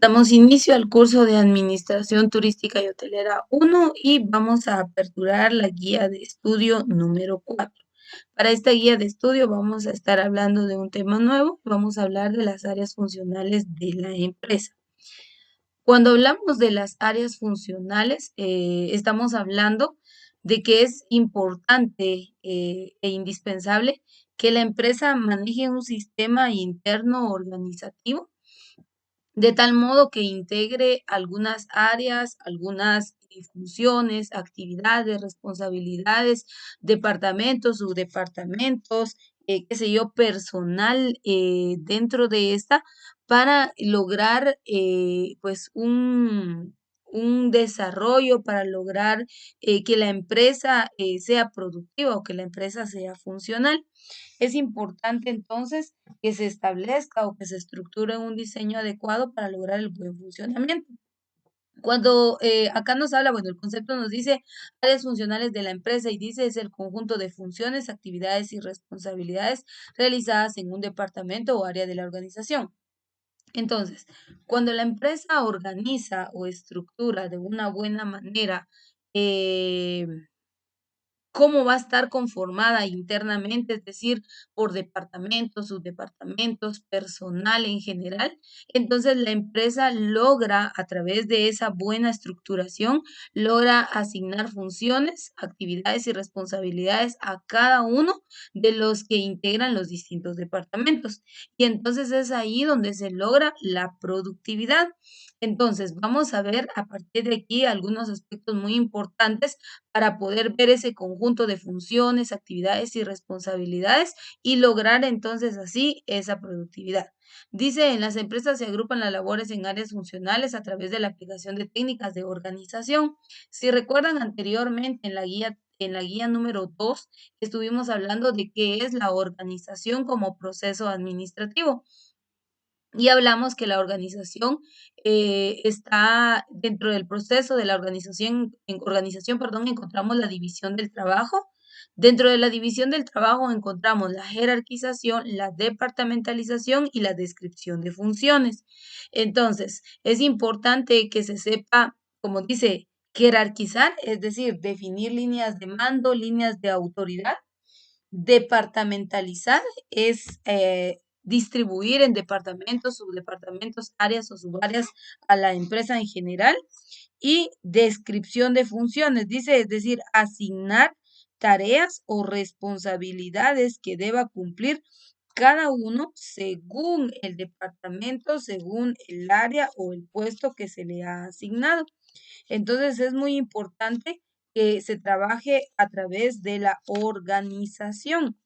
Damos inicio al curso de Administración Turística y Hotelera 1 y vamos a aperturar la guía de estudio número 4. Para esta guía de estudio vamos a estar hablando de un tema nuevo, vamos a hablar de las áreas funcionales de la empresa. Cuando hablamos de las áreas funcionales, estamos hablando de que es importante e indispensable que la empresa maneje un sistema interno organizativo de tal modo que integre algunas áreas, algunas funciones, actividades, responsabilidades, departamentos, subdepartamentos, qué sé yo, personal dentro de esta para lograr pues un desarrollo, para lograr que la empresa sea productiva o que la empresa sea funcional. Es importante entonces que se establezca o que se estructure un diseño adecuado para lograr el buen funcionamiento. Cuando acá nos habla, bueno, el concepto nos dice áreas funcionales de la empresa y dice es el conjunto de funciones, actividades y responsabilidades realizadas en un departamento o área de la organización. Entonces, cuando la empresa organiza o estructura de una buena manera eh, cómo va a estar conformada internamente, es decir, por departamentos, subdepartamentos, personal en general. Entonces, la empresa logra, a través de esa buena estructuración, logra asignar funciones, actividades y responsabilidades a cada uno de los que integran los distintos departamentos. Y entonces es ahí donde se logra la productividad. Entonces, vamos a ver a partir de aquí algunos aspectos muy importantes para poder ver ese conjunto de funciones, actividades y responsabilidades y lograr entonces así esa productividad. Dice, en las empresas se agrupan las labores en áreas funcionales a través de la aplicación de técnicas de organización. Si recuerdan anteriormente en la guía número 2 estuvimos hablando de qué es la organización como proceso administrativo. Y hablamos que la organización está dentro del proceso de la organización, perdón, encontramos la división del trabajo. Dentro de la división del trabajo encontramos la jerarquización, la departamentalización y la descripción de funciones. Entonces, es importante que se sepa, como dice, jerarquizar, es decir, definir líneas de mando, líneas de autoridad. Departamentalizar es distribuir en departamentos, subdepartamentos, áreas o subáreas a la empresa en general. Y descripción de funciones, dice, es decir, asignar tareas o responsabilidades que deba cumplir cada uno según el departamento, según el área o el puesto que se le ha asignado. Entonces es muy importante que se trabaje a través de la organización.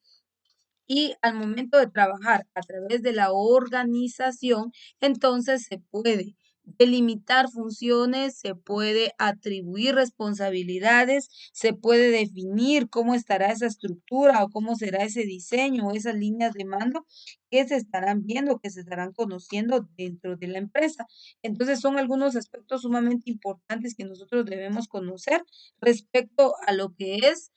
Y al momento de trabajar a través de la organización, entonces se puede delimitar funciones, se puede atribuir responsabilidades, se puede definir cómo estará esa estructura o cómo será ese diseño o esas líneas de mando que se estarán viendo, que se estarán conociendo dentro de la empresa. Entonces son algunos aspectos sumamente importantes que nosotros debemos conocer respecto a lo que es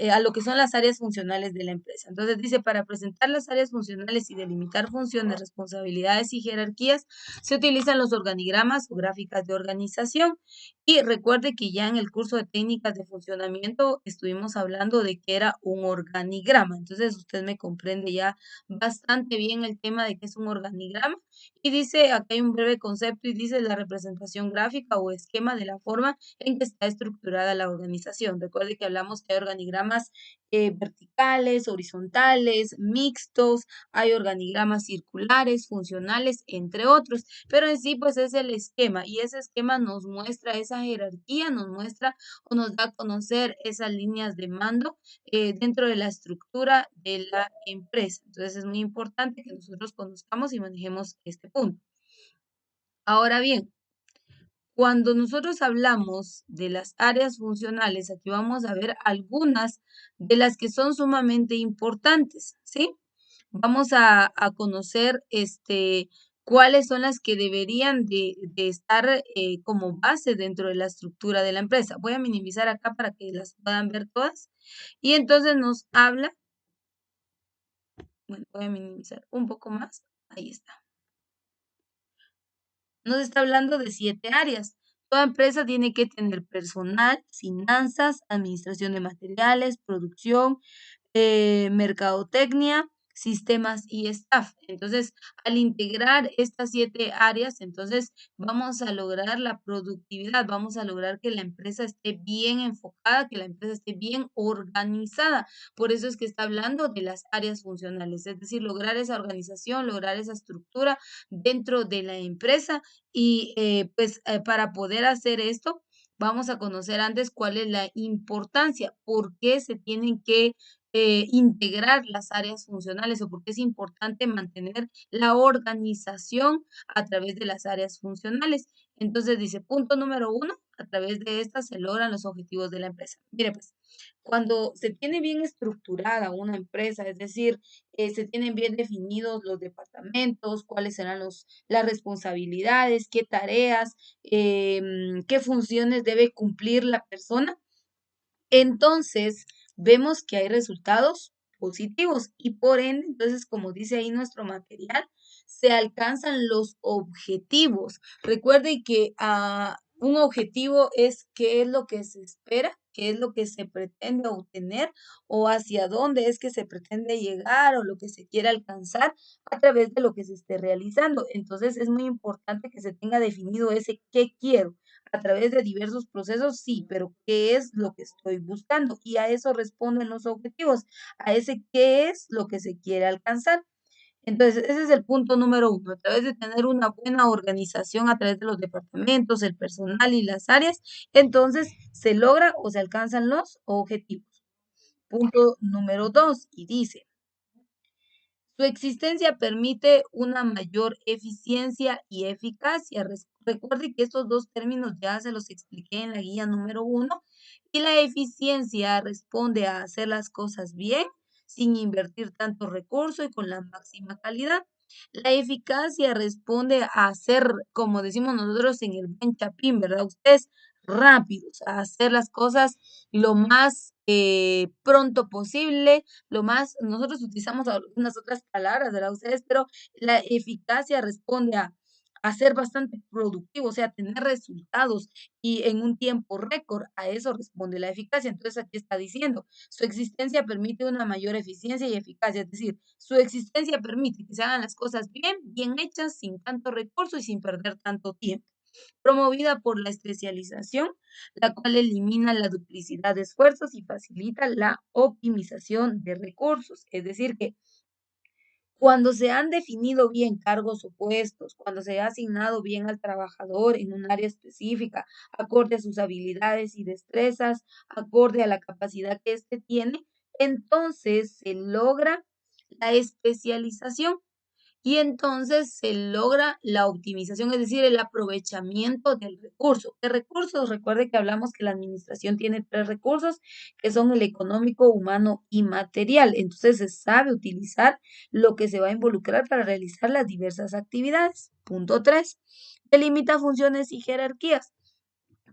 a lo que son las áreas funcionales de la empresa. Entonces dice, para presentar las áreas funcionales y delimitar funciones, responsabilidades y jerarquías, se utilizan los organigramas o gráficas de organización. Y recuerde que ya en el curso de técnicas de funcionamiento estuvimos hablando de que era un organigrama. Entonces usted me comprende ya bastante bien el tema de qué es un organigrama. Y dice, acá hay un breve concepto y dice la representación gráfica o esquema de la forma en que está estructurada la organización. Recuerde que hablamos que hay organigramas verticales, horizontales, mixtos, hay organigramas circulares, funcionales, entre otros, pero en sí pues es el esquema y ese esquema nos muestra esa jerarquía, nos muestra o nos da a conocer esas líneas de mando dentro de la estructura de la empresa. Entonces es muy importante que nosotros conozcamos y manejemos este punto. Ahora bien, cuando nosotros hablamos de las áreas funcionales, aquí vamos a ver algunas de las que son sumamente importantes, ¿sí? Vamos a conocer cuáles son las que deberían de estar como base dentro de la estructura de la empresa. Voy a minimizar acá para que las puedan ver todas. Y entonces nos habla, bueno, voy a minimizar un poco más. Ahí está. Nos está hablando de 7 áreas. Toda empresa tiene que tener personal, finanzas, administración de materiales, producción, mercadotecnia, sistemas y staff. Entonces, al integrar estas 7 áreas, entonces vamos a lograr la productividad, vamos a lograr que la empresa esté bien enfocada, que la empresa esté bien organizada. Por eso es que está hablando de las áreas funcionales, es decir, lograr esa organización, lograr esa estructura dentro de la empresa y para poder hacer esto, vamos a conocer antes cuál es la importancia, por qué se tienen que integrar las áreas funcionales o por qué es importante mantener la organización a través de las áreas funcionales. Entonces dice, punto número uno, a través de estas se logran los objetivos de la empresa. Mire, pues, cuando se tiene bien estructurada una empresa, es decir, se tienen bien definidos los departamentos, cuáles serán las responsabilidades, qué tareas, qué funciones debe cumplir la persona, entonces, vemos que hay resultados positivos y por ende, entonces, como dice ahí nuestro material, se alcanzan los objetivos. Recuerden que un objetivo es qué es lo que se espera, qué es lo que se pretende obtener o hacia dónde es que se pretende llegar o lo que se quiere alcanzar a través de lo que se esté realizando. Entonces, es muy importante que se tenga definido ese qué quiero a través de diversos procesos, sí, pero ¿qué es lo que estoy buscando? Y a eso responden los objetivos, a ese qué es lo que se quiere alcanzar. Entonces, ese es el punto número uno. A través de tener una buena organización a través de los departamentos, el personal y las áreas, entonces se logra o se alcanzan los objetivos. Punto número dos, y dice, su existencia permite una mayor eficiencia y eficacia. Recuerde que estos dos términos ya se los expliqué en la guía número uno. Y la eficiencia responde a hacer las cosas bien, sin invertir tanto recurso y con la máxima calidad. La eficacia responde a hacer, como decimos nosotros en el buen chapín, ¿verdad? Ustedes rápidos, a hacer las cosas lo más pronto posible, lo más, nosotros utilizamos algunas otras palabras, ¿verdad? Ustedes, pero la eficacia responde a ser bastante productivo, o sea, tener resultados y en un tiempo récord, a eso responde la eficacia. Entonces aquí está diciendo, su existencia permite una mayor eficiencia y eficacia, es decir, su existencia permite que se hagan las cosas bien, bien hechas, sin tanto recurso y sin perder tanto tiempo, promovida por la especialización, la cual elimina la duplicidad de esfuerzos y facilita la optimización de recursos. Es decir, que cuando se han definido bien cargos o puestos, cuando se ha asignado bien al trabajador en un área específica, acorde a sus habilidades y destrezas, acorde a la capacidad que éste tiene, entonces se logra la especialización y entonces se logra la optimización, es decir, el aprovechamiento del recurso. ¿Qué recursos? Recuerde que hablamos que la administración tiene 3 recursos, que son el económico, humano y material. Entonces se sabe utilizar lo que se va a involucrar para realizar las diversas actividades. Punto 3. Delimita funciones y jerarquías.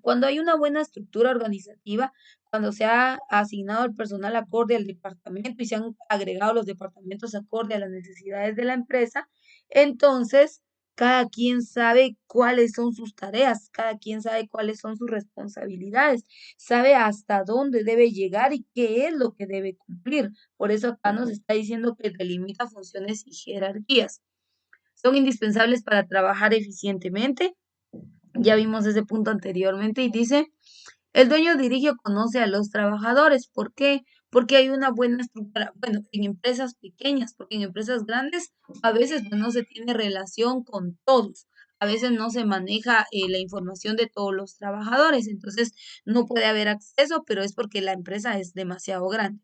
Cuando hay una buena estructura organizativa, cuando se ha asignado el personal acorde al departamento y se han agregado los departamentos acorde a las necesidades de la empresa, entonces cada quien sabe cuáles son sus tareas, cada quien sabe cuáles son sus responsabilidades, sabe hasta dónde debe llegar y qué es lo que debe cumplir. Por eso acá nos está diciendo que delimita funciones y jerarquías. Son indispensables para trabajar eficientemente, ya vimos ese punto anteriormente y dice, el dueño dirige o conoce a los trabajadores. ¿Por qué? Porque hay una buena estructura. Bueno, en empresas pequeñas, porque en empresas grandes a veces pues, no se tiene relación con todos. A veces no se maneja la información de todos los trabajadores. Entonces no puede haber acceso, pero es porque la empresa es demasiado grande.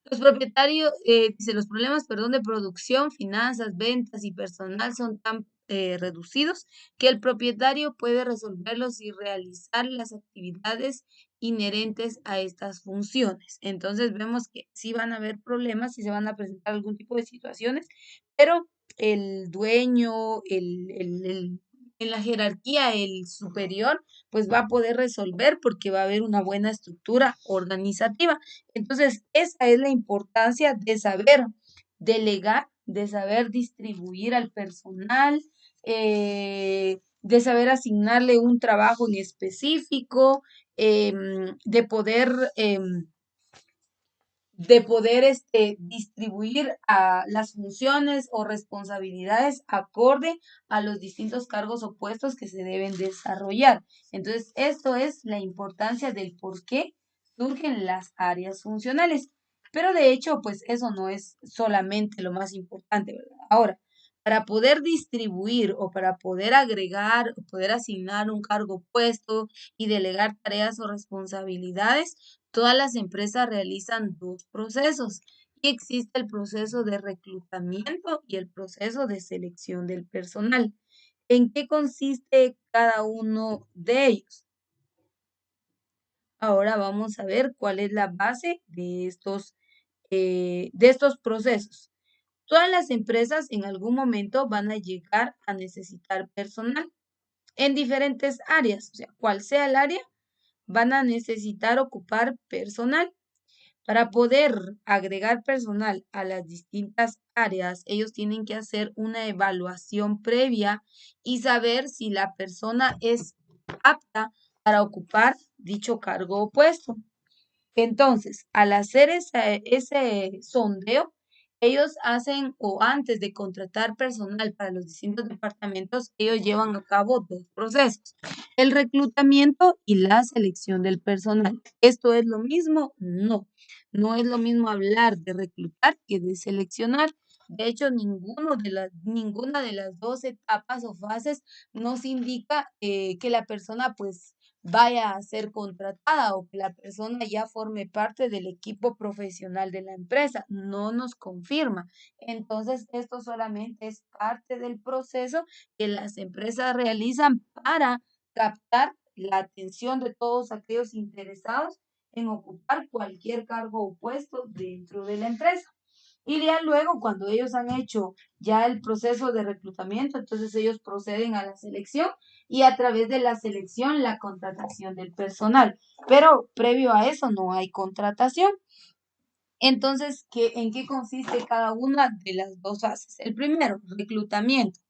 Los propietarios, dice, los problemas, perdón, de producción, finanzas, ventas y personal son tan reducidos que el propietario puede resolverlos y realizar las actividades inherentes a estas funciones. Entonces vemos que sí van a haber problemas, sí se van a presentar algún tipo de situaciones, pero el dueño, en la jerarquía, el superior, pues va a poder resolver porque va a haber una buena estructura organizativa. Entonces, esa es la importancia de saber delegar, de saber distribuir al personal, de saber asignarle un trabajo en específico, de poder distribuir a las funciones o responsabilidades acorde a los distintos cargos o puestos que se deben desarrollar. Entonces, esto es la importancia del por qué surgen las áreas funcionales. Pero de hecho, pues eso no es solamente lo más importante, ¿verdad? Ahora, para poder distribuir o para poder agregar o poder asignar un cargo puesto y delegar tareas o responsabilidades, todas las empresas realizan dos procesos y existe el proceso de reclutamiento y el proceso de selección del personal. ¿En qué consiste cada uno de ellos? Ahora vamos a ver cuál es la base de estos procesos. Todas las empresas en algún momento van a llegar a necesitar personal en diferentes áreas, o sea, cual sea el área, van a necesitar ocupar personal. Para poder agregar personal a las distintas áreas, ellos tienen que hacer una evaluación previa y saber si la persona es apta para ocupar dicho cargo o puesto. Entonces, al hacer ese sondeo, ellos hacen o antes de contratar personal para los distintos departamentos, ellos llevan a cabo dos procesos, el reclutamiento y la selección del personal. ¿Esto es lo mismo? No, no es lo mismo hablar de reclutar que de seleccionar. De hecho, ninguna de las dos etapas o fases nos indica que la persona pues vaya a ser contratada o que la persona ya forme parte del equipo profesional de la empresa. No nos confirma. Entonces, esto solamente es parte del proceso que las empresas realizan para captar la atención de todos aquellos interesados en ocupar cualquier cargo o puesto dentro de la empresa. Y ya luego, cuando ellos han hecho ya el proceso de reclutamiento, entonces ellos proceden a la selección y a través de la selección la contratación del personal. Pero previo a eso no hay contratación. Entonces, ¿en qué consiste cada una de las dos fases? El primero, reclutamiento.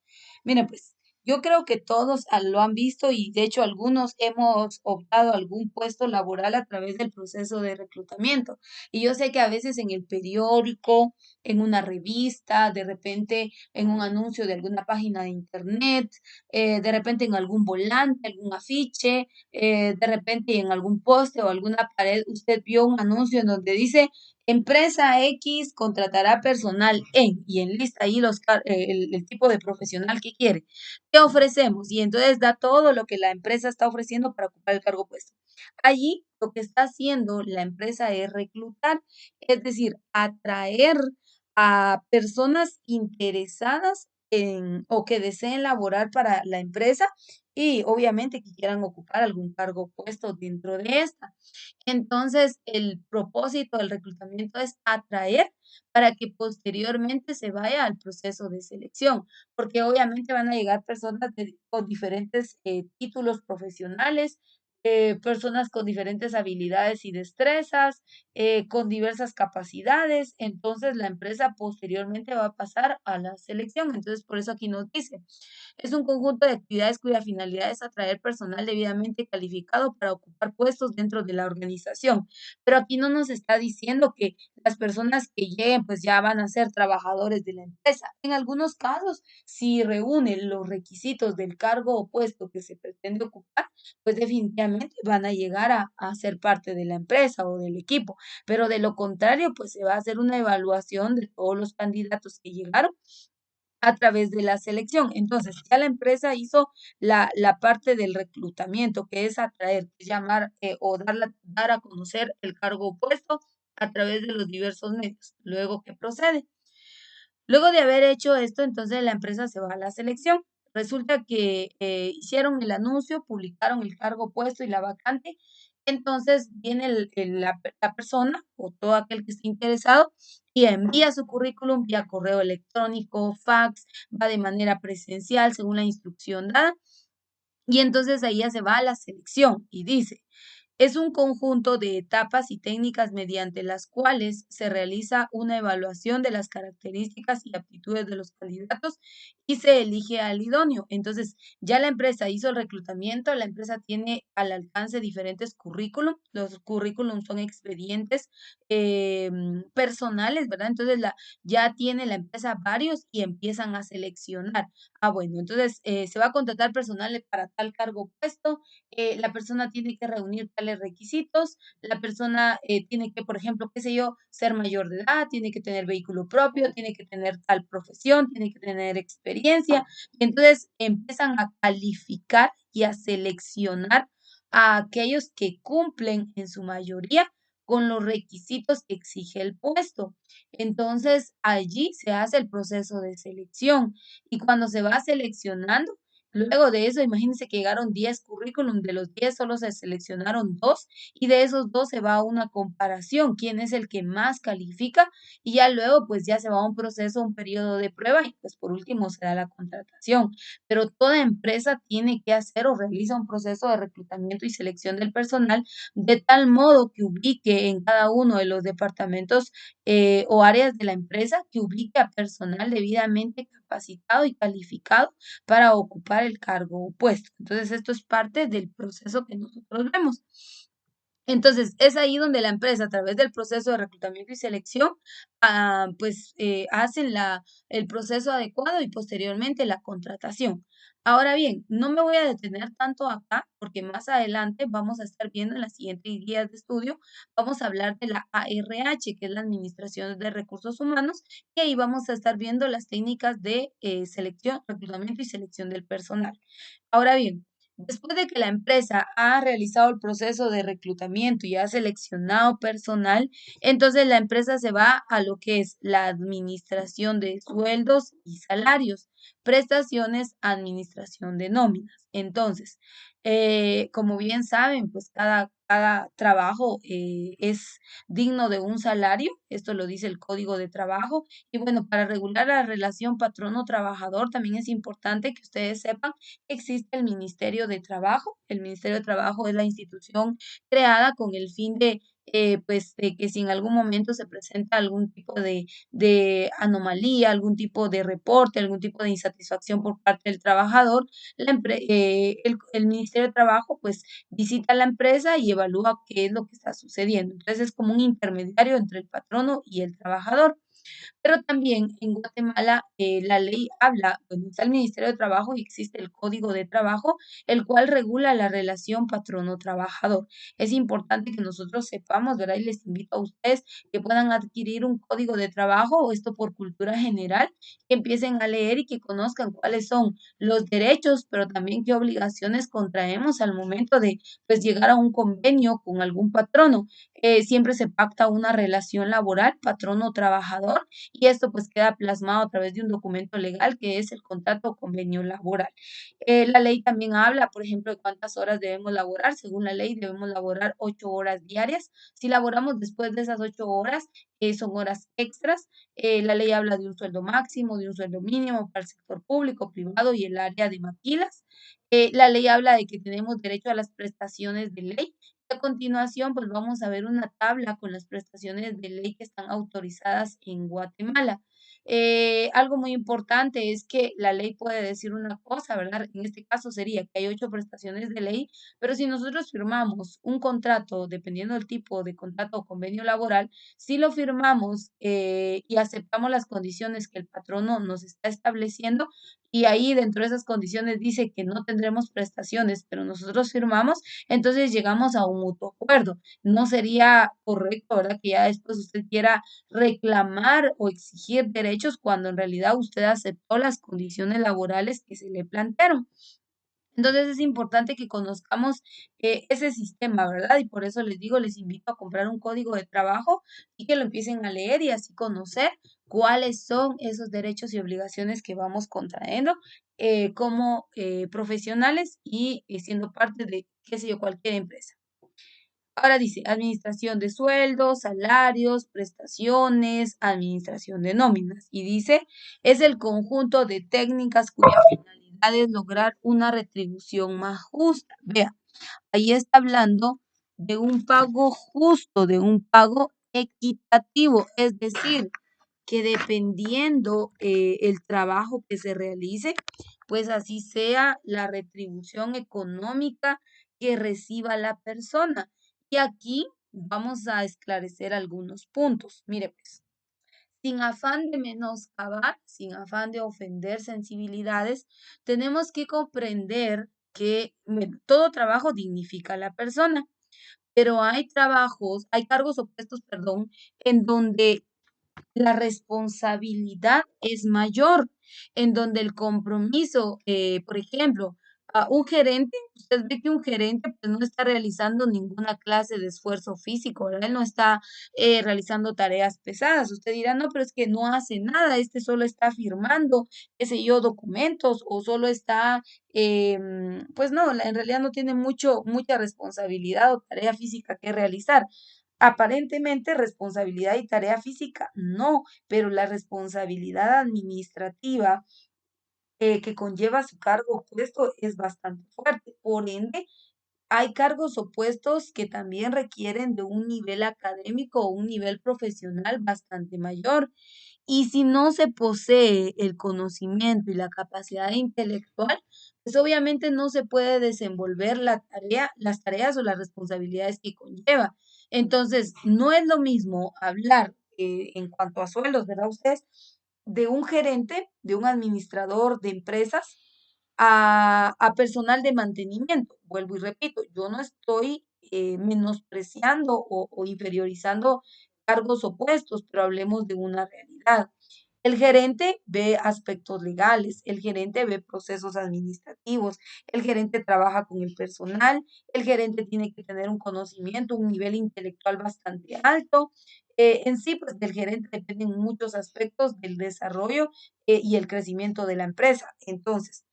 Miren, pues yo creo que todos lo han visto y de hecho algunos hemos optado a algún puesto laboral a través del proceso de reclutamiento. Y yo sé que a veces en el periódico, en una revista, de repente en un anuncio de alguna página de internet, de repente en algún volante, algún afiche, de repente en algún poste o alguna pared, usted vio un anuncio en donde dice empresa X contratará personal y enlista ahí el tipo de profesional que quiere. ¿Qué ofrecemos? Y entonces da todo lo que la empresa está ofreciendo para ocupar el cargo puesto. Allí lo que está haciendo la empresa es reclutar, es decir, atraer a personas interesadas o que deseen laborar para la empresa y obviamente que quieran ocupar algún cargo puesto dentro de esta. Entonces, el propósito del reclutamiento es atraer para que posteriormente se vaya al proceso de selección, porque obviamente van a llegar personas con diferentes títulos profesionales, personas con diferentes habilidades y destrezas, con diversas capacidades. Entonces, la empresa posteriormente va a pasar a la selección. Entonces, por eso aquí nos dice, es un conjunto de actividades cuya finalidad es atraer personal debidamente calificado para ocupar puestos dentro de la organización. Pero aquí no nos está diciendo que las personas que lleguen pues ya van a ser trabajadores de la empresa. En algunos casos, si reúnen los requisitos del cargo o puesto que se pretende ocupar, pues definitivamente van a llegar a ser parte de la empresa o del equipo. Pero de lo contrario, pues se va a hacer una evaluación de todos los candidatos que llegaron a través de la selección. Entonces, ya la empresa hizo la parte del reclutamiento, que es atraer, que es llamar o dar a conocer el cargo opuesto a través de los diversos medios. Luego, ¿qué procede? Luego de haber hecho esto, entonces la empresa se va a la selección. Resulta que hicieron el anuncio, publicaron el cargo puesto y la vacante. Entonces viene la persona o todo aquel que esté interesado y envía su currículum vía correo electrónico, fax, va de manera presencial según la instrucción dada. Y entonces ahí ya se va a la selección y dice, Es un conjunto de etapas y técnicas mediante las cuales se realiza una evaluación de las características y aptitudes de los candidatos y se elige al idóneo. Entonces, ya la empresa hizo el reclutamiento, la empresa tiene al alcance diferentes currículum. Los currículum son expedientes personales, ¿verdad? Entonces, ya tiene la empresa varios y empiezan a seleccionar. Ah, bueno, entonces se va a contratar personal para tal cargo o puesto, la persona tiene que reunir tales requisitos, la persona tiene que, por ejemplo, qué sé yo, ser mayor de edad, tiene que tener vehículo propio, tiene que tener tal profesión, tiene que tener experiencia, y entonces empiezan a calificar y a seleccionar a aquellos que cumplen en su mayoría con los requisitos que exige el puesto. Entonces, allí se hace el proceso de selección y cuando se va seleccionando, luego de eso, imagínense que llegaron 10 currículum, de los 10 solo se seleccionaron 2 y de esos 2 se va a una comparación, quién es el que más califica y ya luego pues ya se va a un proceso, un periodo de prueba y pues por último se da la contratación. Pero toda empresa tiene que hacer o realiza un proceso de reclutamiento y selección del personal de tal modo que ubique en cada uno de los departamentos o áreas de la empresa, que ubique a personal debidamente capacitado y calificado para ocupar el cargo o puesto. Entonces, esto es parte del proceso que nosotros vemos. Entonces, es ahí donde la empresa, a través del proceso de reclutamiento y selección, pues hacen el proceso adecuado y posteriormente la contratación. Ahora bien, no me voy a detener tanto acá porque más adelante vamos a estar viendo en las siguientes guías de estudio, vamos a hablar de la ARH, que es la Administración de Recursos Humanos, y ahí vamos a estar viendo las técnicas de selección, reclutamiento y selección del personal. Ahora bien, después de que la empresa ha realizado el proceso de reclutamiento y ha seleccionado personal, entonces la empresa se va a lo que es la administración de sueldos y salarios, prestaciones, administración de nóminas. Entonces, como bien saben, pues cada trabajo es digno de un salario, esto lo dice el Código de Trabajo, y bueno, para regular la relación patrono-trabajador también es importante que ustedes sepan existe el Ministerio de Trabajo. El Ministerio de Trabajo es la institución creada con el fin de, pues, de que si en algún momento se presenta algún tipo de anomalía, algún tipo de reporte, algún tipo de insatisfacción por parte del trabajador, el Ministerio de Trabajo, pues, visita a la empresa y evalúa qué es lo que está sucediendo. Entonces, es como un intermediario entre el patrono y el trabajador. Pero también en Guatemala la ley habla, bueno, está el Ministerio de Trabajo y existe el Código de Trabajo, el cual regula la relación patrono-trabajador. Es importante que nosotros sepamos, ¿verdad? Y les invito a ustedes que puedan adquirir un código de trabajo, o esto por cultura general, que empiecen a leer y que conozcan cuáles son los derechos, pero también qué obligaciones contraemos al momento de, pues, llegar a un convenio con algún patrono. Siempre se pacta una relación laboral, patrono-trabajador, y esto pues queda plasmado a través de un documento legal que es el contrato o convenio laboral. La ley también habla, por ejemplo, de cuántas horas debemos laborar. Según la ley, debemos laborar 8 horas diarias. Si laboramos después de esas 8 horas, son horas extras. La ley habla de un sueldo máximo, de un sueldo mínimo para el sector público, privado y el área de maquilas. La ley habla de que tenemos derecho a las prestaciones de ley. A continuación, pues vamos a ver una tabla con las prestaciones de ley que están autorizadas en Guatemala. Algo muy importante es que la ley puede decir una cosa, ¿verdad? En este caso sería que hay 8 prestaciones de ley, pero si nosotros firmamos un contrato, dependiendo del tipo de contrato o convenio laboral, si lo firmamos y aceptamos las condiciones que el patrono nos está estableciendo, y ahí dentro de esas condiciones dice que no tendremos prestaciones, pero nosotros firmamos, entonces llegamos a un mutuo acuerdo. No sería correcto, ¿verdad? Que ya después usted quiera reclamar o exigir derechos cuando en realidad usted aceptó las condiciones laborales que se le plantearon. Entonces es importante que conozcamos ese sistema, ¿verdad? Y por eso les digo, les invito a comprar un código de trabajo y que lo empiecen a leer y así conocer cuáles son esos derechos y obligaciones que vamos contrayendo como profesionales y siendo parte de, qué sé yo, cualquier empresa. Ahora dice, administración de sueldos, salarios, prestaciones, administración de nóminas. Y dice, es el conjunto de técnicas cuya finalidad es lograr una retribución más justa. Vea, ahí está hablando de un pago justo, de un pago equitativo, es decir, que dependiendo el trabajo que se realice, pues así sea la retribución económica que reciba la persona. Y aquí vamos a esclarecer algunos puntos. Mire, pues, sin afán de menoscabar, sin afán de ofender sensibilidades, tenemos que comprender que bueno, todo trabajo dignifica a la persona, pero hay trabajos, hay cargos o puestos, perdón, en donde la responsabilidad es mayor, en donde el compromiso, por ejemplo, a un gerente, usted ve que un gerente pues no está realizando ninguna clase de esfuerzo físico, ¿verdad? Él no está realizando tareas pesadas. Usted dirá, no, pero es que no hace nada, este solo está firmando, qué sé yo, documentos o solo está, pues no, en realidad no tiene mucha responsabilidad o tarea física que realizar. Aparentemente, responsabilidad y tarea física, no, pero la responsabilidad administrativa que conlleva su cargo o puesto es bastante fuerte. Por ende, hay cargos o puestos que también requieren de un nivel académico o un nivel profesional bastante mayor. Y si no se posee el conocimiento y la capacidad intelectual, pues obviamente no se puede desenvolver la tarea, las tareas o las responsabilidades que conlleva. Entonces, no es lo mismo hablar en cuanto a sueldos, ¿verdad? Ustedes, de un gerente, de un administrador de empresas, a personal de mantenimiento. Vuelvo y repito, yo no estoy menospreciando o inferiorizando cargos opuestos, pero hablemos de una realidad. El gerente ve aspectos legales, el gerente ve procesos administrativos, el gerente trabaja con el personal, el gerente tiene que tener un conocimiento, un nivel intelectual bastante alto. En sí, pues del gerente dependen muchos aspectos del desarrollo y el crecimiento de la empresa. Entonces,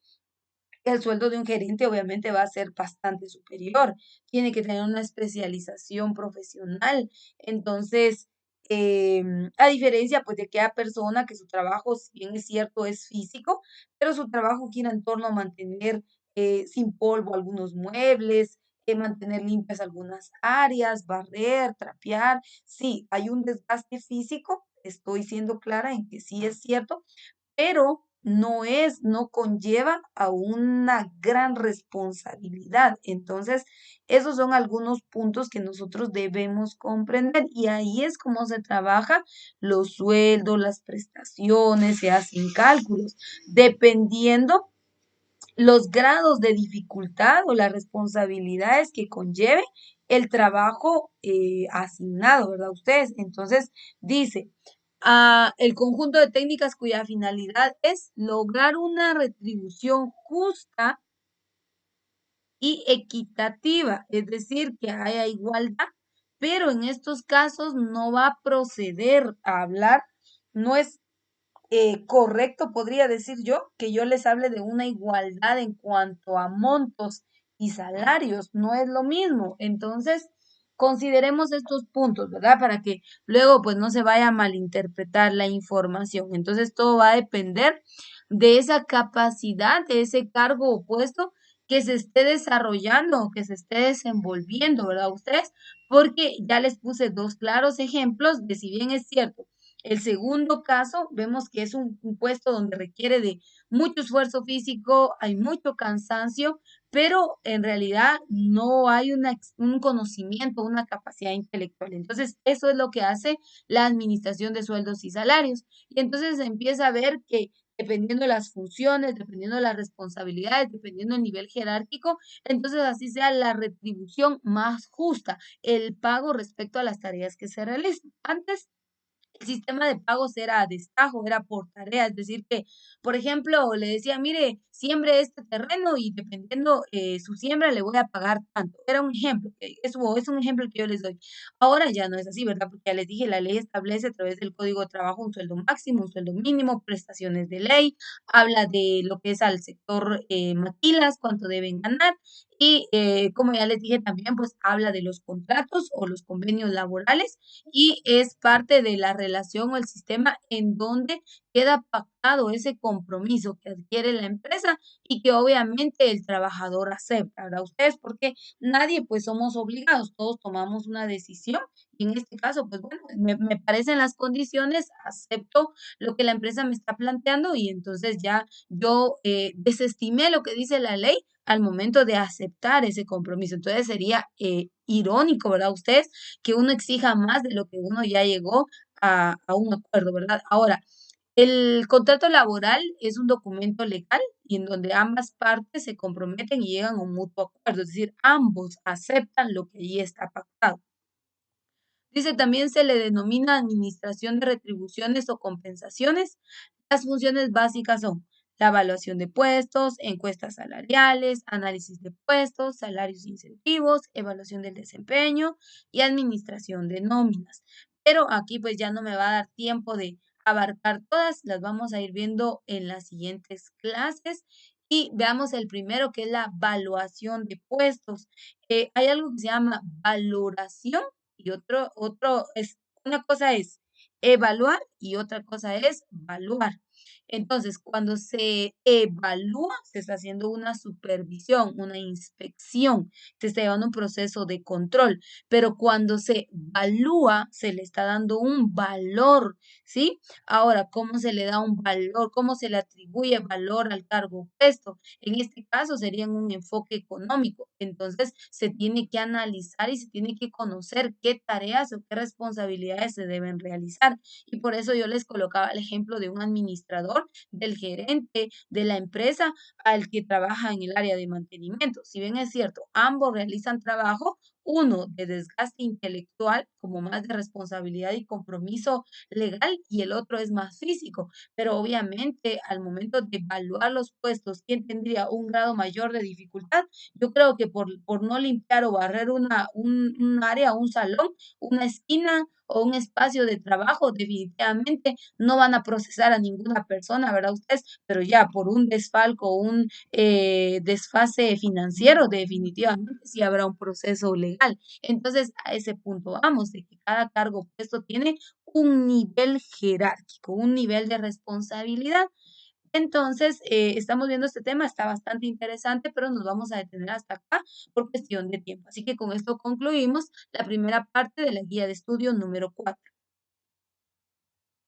el sueldo de un gerente obviamente va a ser bastante superior. Tiene que tener una especialización profesional. Entonces, a diferencia pues de aquella persona que su trabajo, si bien es cierto, es físico, pero su trabajo gira en torno a mantener sin polvo algunos muebles, mantener limpias algunas áreas, barrer, trapear. Sí, hay un desgaste físico, estoy siendo clara en que sí es cierto, pero no conlleva a una gran responsabilidad. Entonces, esos son algunos puntos que nosotros debemos comprender y ahí es como se trabaja los sueldos, las prestaciones, se hacen cálculos, dependiendo los grados de dificultad o las responsabilidades que conlleve el trabajo asignado, ¿verdad? Ustedes, entonces, dice, el conjunto de técnicas cuya finalidad es lograr una retribución justa y equitativa, es decir, que haya igualdad, pero en estos casos no va a proceder a hablar, no es correcto, podría decir yo, que yo les hable de una igualdad en cuanto a montos y salarios, no es lo mismo. Entonces, consideremos estos puntos, ¿verdad? Para que luego pues no se vaya a malinterpretar la información. Entonces, todo va a depender de esa capacidad, de ese cargo o puesto que se esté desarrollando o que se esté desenvolviendo, ¿verdad? Ustedes, porque ya les puse dos claros ejemplos de si bien es cierto el segundo caso, vemos que es un puesto donde requiere de mucho esfuerzo físico, hay mucho cansancio, pero en realidad no hay un conocimiento, una capacidad intelectual. Entonces, eso es lo que hace la administración de sueldos y salarios. Y entonces se empieza a ver que dependiendo de las funciones, dependiendo de las responsabilidades, dependiendo del nivel jerárquico, entonces así sea la retribución más justa, el pago respecto a las tareas que se realizan. Antes el sistema de pagos era a destajo, era por tarea, es decir, que, por ejemplo, le decía, mire, siembre este terreno y dependiendo su siembra le voy a pagar tanto. Era un ejemplo, eso es un ejemplo que yo les doy. Ahora ya no es así, ¿verdad? Porque ya les dije, la ley establece a través del Código de Trabajo un sueldo máximo, un sueldo mínimo, prestaciones de ley, habla de lo que es al sector maquilas, cuánto deben ganar, Y como ya les dije también, pues habla de los contratos o los convenios laborales y es parte de la relación o el sistema en donde queda pactado ese compromiso que adquiere la empresa y que obviamente el trabajador acepta, ¿verdad? Ustedes, porque nadie pues somos obligados, todos tomamos una decisión y en este caso, pues bueno, me parecen las condiciones, acepto lo que la empresa me está planteando y entonces ya yo desestimé lo que dice la ley al momento de aceptar ese compromiso. Entonces sería irónico, ¿verdad? Ustedes que uno exija más de lo que uno ya llegó a un acuerdo, ¿verdad? Ahora, el contrato laboral es un documento legal y en donde ambas partes se comprometen y llegan a un mutuo acuerdo, es decir, ambos aceptan lo que ya está pactado. Dice, también se le denomina administración de retribuciones o compensaciones. Las funciones básicas son la evaluación de puestos, encuestas salariales, análisis de puestos, salarios incentivos, evaluación del desempeño y administración de nóminas. Pero aquí pues ya no me va a dar tiempo de abarcar todas, las vamos a ir viendo en las siguientes clases. Y veamos el primero, que es la evaluación de puestos. Hay algo que se llama valoración y otro es, una cosa es evaluar y otra cosa es evaluar. Entonces, cuando se evalúa, se está haciendo una supervisión, una inspección, se está llevando un proceso de control, pero cuando se evalúa, se le está dando un valor, ¿sí? Ahora, ¿cómo se le da un valor? ¿Cómo se le atribuye valor al cargo puesto? En este caso sería en un enfoque económico. Entonces, se tiene que analizar y se tiene que conocer qué tareas o qué responsabilidades se deben realizar. Y por eso yo les colocaba el ejemplo de un administrador, del gerente de la empresa al que trabaja en el área de mantenimiento. Si bien es cierto, ambos realizan trabajo, uno de desgaste intelectual, como más de responsabilidad y compromiso legal, y el otro es más físico. Pero obviamente al momento de evaluar los puestos, ¿quién tendría un grado mayor de dificultad? Yo creo que por no limpiar o barrer un área, un salón, una esquina o un espacio de trabajo, definitivamente no van a procesar a ninguna persona, ¿verdad? Ustedes, pero ya por un desfalco, un desfase financiero, definitivamente sí habrá un proceso legal. Entonces, a ese punto vamos, de que cada cargo puesto tiene un nivel jerárquico, un nivel de responsabilidad. Entonces, estamos viendo este tema, está bastante interesante, pero nos vamos a detener hasta acá por cuestión de tiempo. Así que con esto concluimos la primera parte de la guía de estudio número 4.